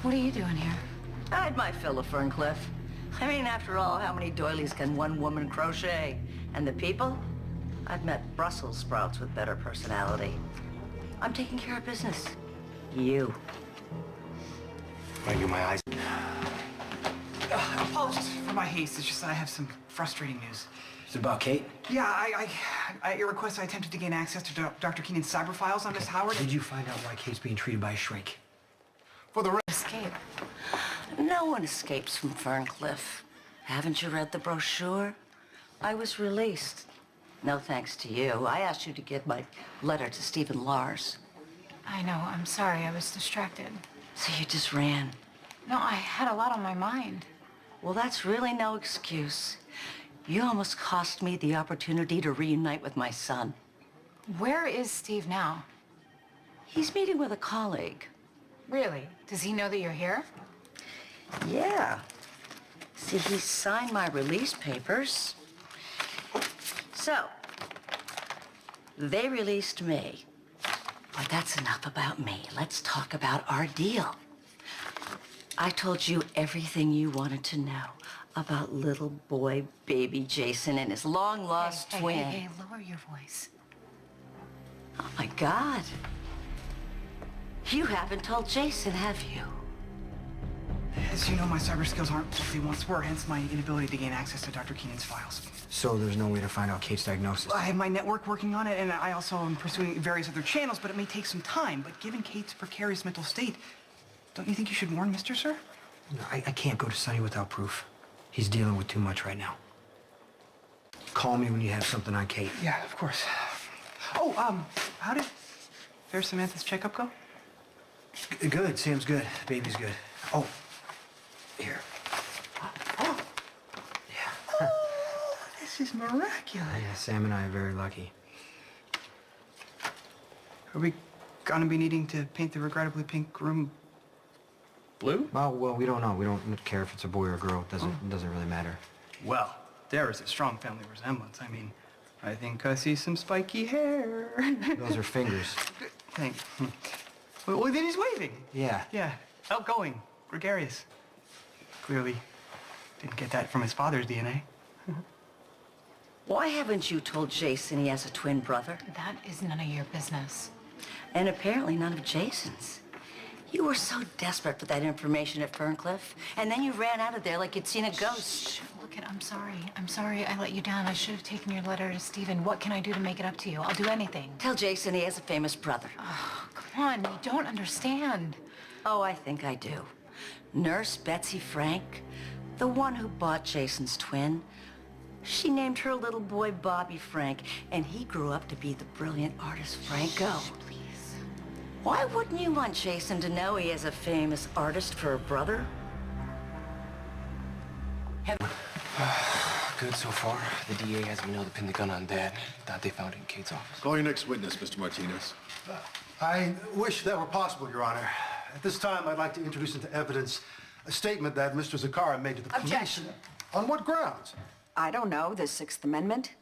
What are you doing here? I had my fill of Ferncliff. I mean, after all, how many doilies can one woman crochet? And the people? I've met Brussels sprouts with better personality. I'm taking care of business. You. Right, you my eyes. Apologies for my haste. It's just that I have some frustrating news. Is it about Kate? Yeah, I at your request, I attempted to gain access to Dr. Keenan's cyber files on Miss Howard. Did you find out why Kate's being treated by a shrink? For the Escape. No one escapes from Ferncliff. Haven't you read the brochure? I was released. No thanks to you. I asked you to give my letter to Stephen Lars. I know, I'm sorry, I was distracted. So you just ran. No, I had a lot on my mind. Well, that's really no excuse. You almost cost me the opportunity to reunite with my son. Where is Steve now? He's meeting with a colleague. Really? Does he know that you're here? Yeah. See, he signed my release papers. So, they released me. But that's enough about me. Let's talk about our deal. I told you everything you wanted to know about little boy, baby Jason and his long-lost twin. Hey, lower your voice. Oh, my God. You haven't told Jason, have you? As you know, my cyber skills aren't what they once were, hence my inability to gain access to Dr. Keenan's files. So there's no way to find out Kate's diagnosis? I have my network working on it, and I also am pursuing various other channels, but it may take some time. But given Kate's precarious mental state, don't you think you should warn Mr. Sir? No, I can't go to Sonny without proof. He's dealing with too much right now. Call me when you have something on Kate. Yeah, of course. Oh, how did Fair Samantha's checkup go? Good. Sam's good. Baby's good. Oh, here. Oh, this is miraculous. Yeah, Sam and I are very lucky. Are we gonna be needing to paint the regrettably pink room blue? Well, we don't know. We don't care if it's a boy or a girl. It doesn't really matter. Well, there is a strong family resemblance. I mean, I think I see some spiky hair. Those are fingers. Thanks. Well, then he's waving. Yeah. Yeah. Outgoing. Gregarious. Clearly didn't get that from his father's DNA. Why haven't you told Jason he has a twin brother? That is none of your business. And apparently none of Jason's. You were so desperate for that information at Ferncliff, and then you ran out of there like you'd seen a ghost. Shh, look, I'm sorry. I'm sorry I let you down. I should have taken your letter to Stephen. What can I do to make it up to you? I'll do anything. Tell Jason he has a famous brother. Oh, come on. You don't understand. Oh, I think I do. Nurse Betsy Frank, the one who bought Jason's twin, she named her little boy Bobby Frank, and he grew up to be the brilliant artist Franco. Shh, please. Why wouldn't you want Jason to know he has a famous artist for a brother? Good so far. The DA has been able to pin the gun on Dad. Thought they found it in Kate's office. Call your next witness, Mr. Martinez. I wish that were possible, Your Honor. At this time, I'd like to introduce into evidence a statement that Mr. Zakara made to the police. Objection. On what grounds? I don't know, the Sixth Amendment.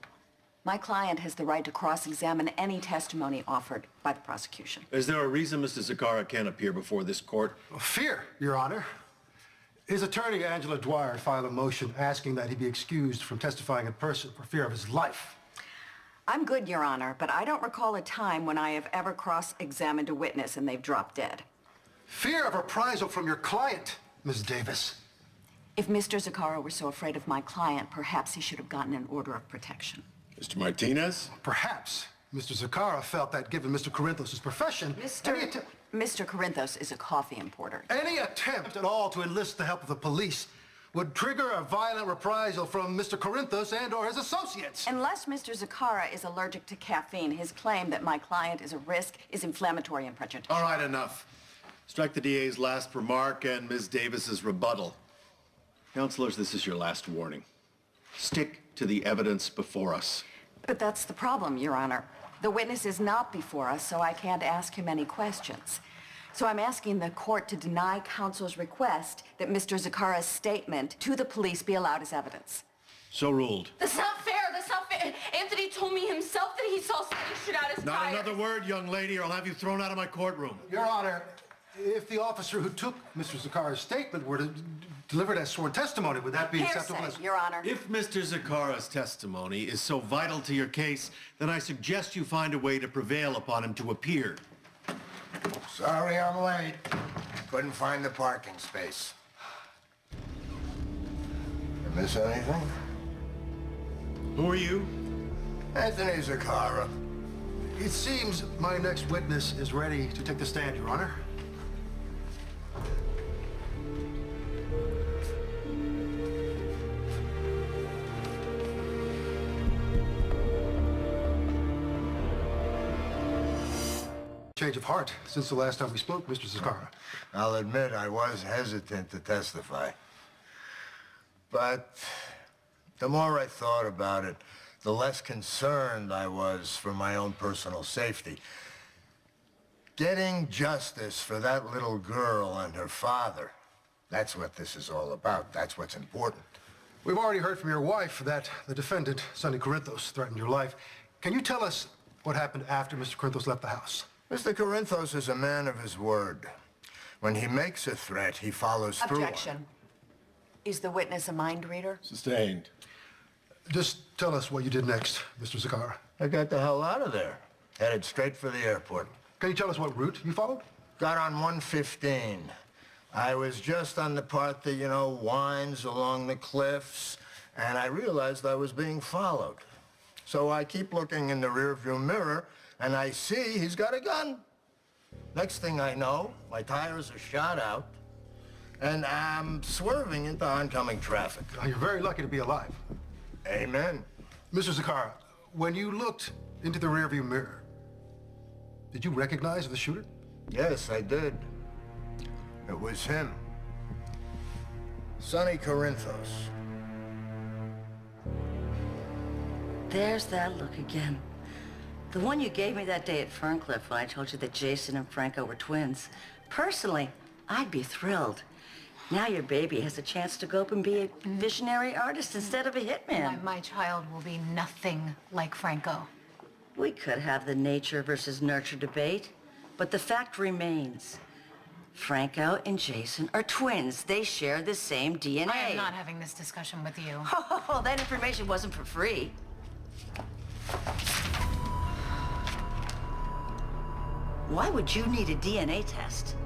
My client has the right to cross-examine any testimony offered by the prosecution. Is there a reason Mr. Zakara can't appear before this court? Fear, Your Honor. His attorney, Angela Dwyer, filed a motion asking that he be excused from testifying in person for fear of his life. I'm good, Your Honor, but I don't recall a time when I have ever cross-examined a witness and they've dropped dead. Fear of reprisal from your client, Ms. Davis. If Mr. Zakara were so afraid of my client, perhaps he should have gotten an order of protection. Mr. Martinez? Perhaps Mr. Zakara felt that given Mr. Corinthos' profession... Mr. Corinthos is a coffee importer. Any attempt at all to enlist the help of the police would trigger a violent reprisal from Mr. Corinthos and or his associates. Unless Mr. Zakara is allergic to caffeine, his claim that my client is a risk is inflammatory and prejudicial. All right, enough. Strike the DA's last remark and Ms. Davis's rebuttal. Counselors, this is your last warning. Stick to the evidence before us. But that's the problem, Your Honor. The witness is not before us, so I can't ask him any questions. So I'm asking the court to deny counsel's request that Mr. Zakara's statement to the police be allowed as evidence. So ruled. That's not fair. That's not fair. Anthony told me himself that he saw something shoot out his Not tires. another word, young lady, or I'll have you thrown out of my courtroom. Your Honor, if the officer who took Mr. Zakara's statement were to deliver it as sworn testimony, would that be acceptable? Hearsay, Your Honor. If Mr. Zakara's testimony is so vital to your case, then I suggest you find a way to prevail upon him to appear. Sorry I'm late. Couldn't find the parking space. You miss anything? Who are you? Anthony Zakara. It seems my next witness is ready to take the stand, Your Honor. Change of heart since the last time we spoke, Mr. Zakara. I'll admit I was hesitant to testify. But the more I thought about it, the less concerned I was for my own personal safety. Getting justice for that little girl and her father, that's what this is all about. That's what's important. We've already heard from your wife that the defendant, Sonny Corinthos, threatened your life. Can you tell us what happened after Mr. Corinthos left the house? Mr. Corinthos is a man of his word. When he makes a threat, he follows through on it. Objection. Is the witness a mind reader? Sustained. Just tell us what you did next, Mr. Zakara. I got the hell out of there. Headed straight for the airport. Can you tell us what route you followed? Got on 115. I was just on the part that, you know, winds along the cliffs, and I realized I was being followed. So I keep looking in the rearview mirror, and I see he's got a gun. Next thing I know, my tires are shot out, and I'm swerving into oncoming traffic. You're very lucky to be alive. Amen. Mr. Zakara, when you looked into the rearview mirror, did you recognize the shooter? Yes, I did. It was him. Sonny Corinthos. There's that look again. The one you gave me that day at Ferncliff when I told you that Jason and Franco were twins. Personally, I'd be thrilled. Now your baby has a chance to go up and be a visionary artist instead of a hitman. My child will be nothing like Franco. We could have the nature versus nurture debate, but the fact remains. Franco and Jason are twins. They share the same DNA. I am not having this discussion with you. Oh, that information wasn't for free. Why would you need a DNA test?